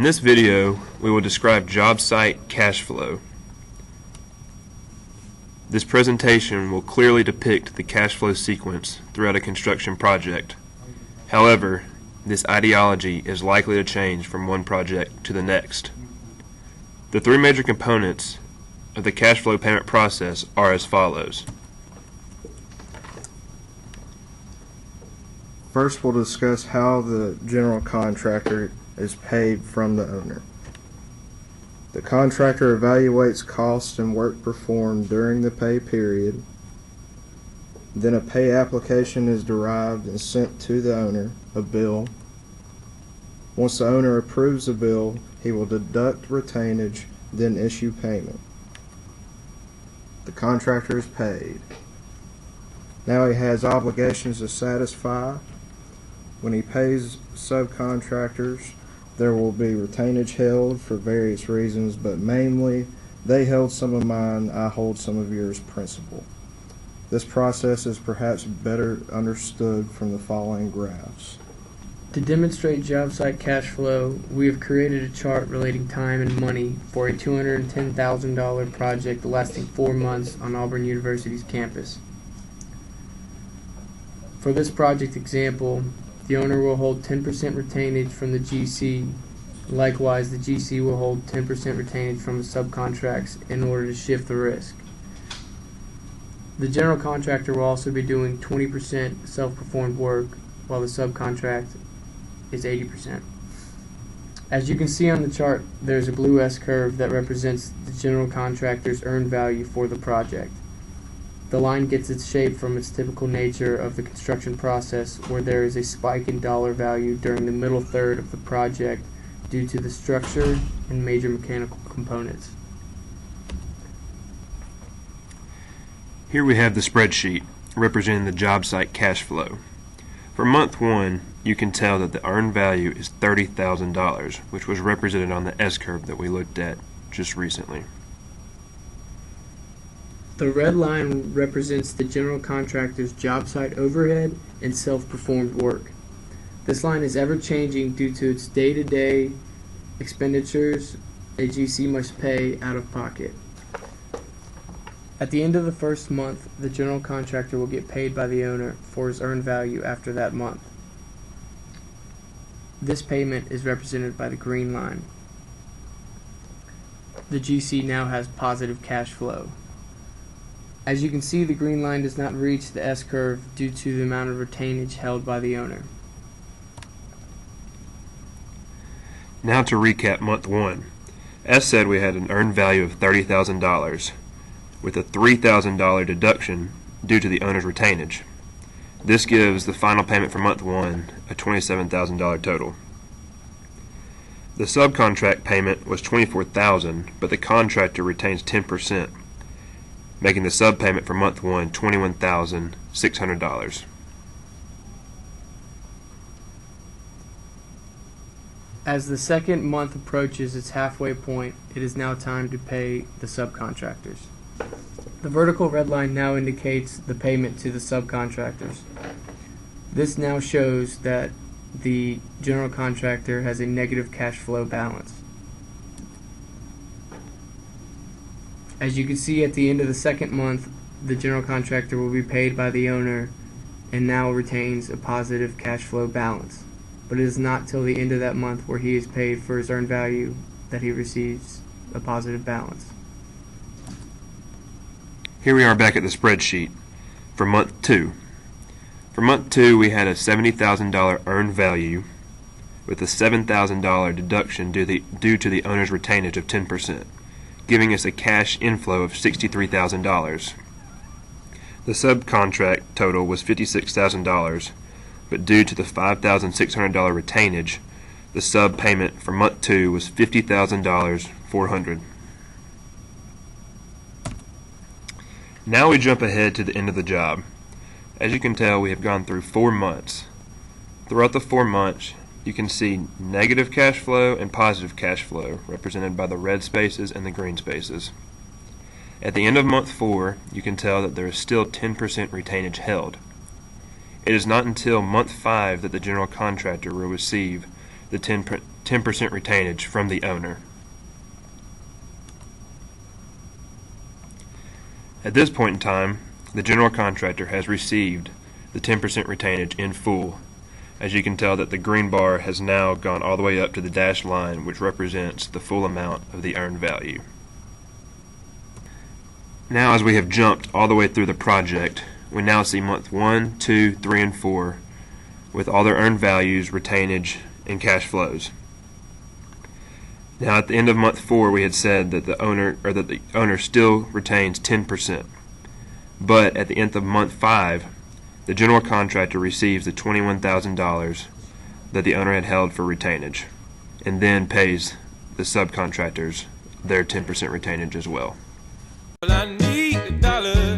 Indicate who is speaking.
Speaker 1: In this video, we will describe Jobsite Cashflow. This presentation will clearly depict the cash flow sequence throughout a construction project. However, this ideology is likely to change from one project to the next. The three major components of the cash flow payment process are as follows.
Speaker 2: First, we'll discuss how the general contractor is paid from the owner. The contractor evaluates cost and work performed during the pay period. Then a pay application is derived and sent to the owner, a bill. Once the owner approves the bill, he will deduct retainage, then issue payment. The contractor is paid. Now he has obligations to satisfy. When he pays subcontractors, there will be retainage held for various reasons, but mainly they held some of mine, I hold some of yours principal. This process is perhaps better understood from the following graphs.
Speaker 3: To demonstrate Jobsite cash flow, we have created a chart relating time and money for a $210,000 project lasting 4 months on Auburn University's campus. For this project example, the owner will hold 10% retainage from the GC. Likewise, the GC will hold 10% retainage from the subcontracts in order to shift the risk. The general contractor will also be doing 20% self-performed work, while the subcontract is 80%. As you can see on the chart, there's a blue S-curve that represents the general contractor's earned value for the project. The line gets its shape from its typical nature of the construction process, where there is a spike in dollar value during the middle third of the project due to the structure and major mechanical components.
Speaker 1: Here we have the spreadsheet representing the job site cash flow. For month 1, you can tell that the earned value is $30,000, which was represented on the S-curve that we looked at just recently.
Speaker 3: The red line represents the general contractor's job site overhead and self-performed work. This line is ever-changing due to its day-to-day expenditures a GC must pay out of pocket. At the end of the first month, the general contractor will get paid by the owner for his earned value after that month. This payment is represented by the green line. The GC now has positive cash flow. As you can see, the green line does not reach the S-curve due to the amount of retainage held by the owner.
Speaker 1: Now to recap month 1. As said, we had an earned value of $30,000 with a $3,000 deduction due to the owner's retainage. This gives the final payment for month 1 a $27,000 total. The subcontract payment was $24,000, but the contractor retains 10%. Making the sub payment for month 1 $21,600.
Speaker 3: As the second month approaches its halfway point, it is now time to pay the subcontractors. The vertical red line now indicates the payment to the subcontractors. This now shows that the general contractor has a negative cash flow balance. As you can see, at the end of the second month, the general contractor will be paid by the owner and now retains a positive cash flow balance. But it is not till the end of that month where he is paid for his earned value that he receives a positive balance.
Speaker 1: Here we are back at the spreadsheet for month 2. For month 2, we had a $70,000 earned value with a $7,000 deduction due to the owner's retainage of 10%. Giving us a cash inflow of $63,000. The subcontract total was $56,000, but due to the $5,600 retainage, the sub payment for month 2 was $50,400. Now we jump ahead to the end of the job. As you can tell, we have gone through 4 months. Throughout the 4 months, you can see negative cash flow and positive cash flow represented by the red spaces and the green spaces. At the end of month 4, you can tell that there is still 10% retainage held. It is not until month 5 that the general contractor will receive the 10% 10% retainage from the owner. At this point in time, the general contractor has received the 10% retainage in full. As you can tell that the green bar has now gone all the way up to the dashed line, which represents the full amount of the earned value. Now, as we have jumped all the way through the project, we now see month 1, 2, 3, and 4 with all their earned values, retainage, and cash flows. Now, at the end of month 4, we had said that the owner still retains 10%. But at the end of month 5, the general contractor receives the $21,000 that the owner had held for retainage, and then pays the subcontractors their 10% retainage as well.
Speaker 4: Well, I need $1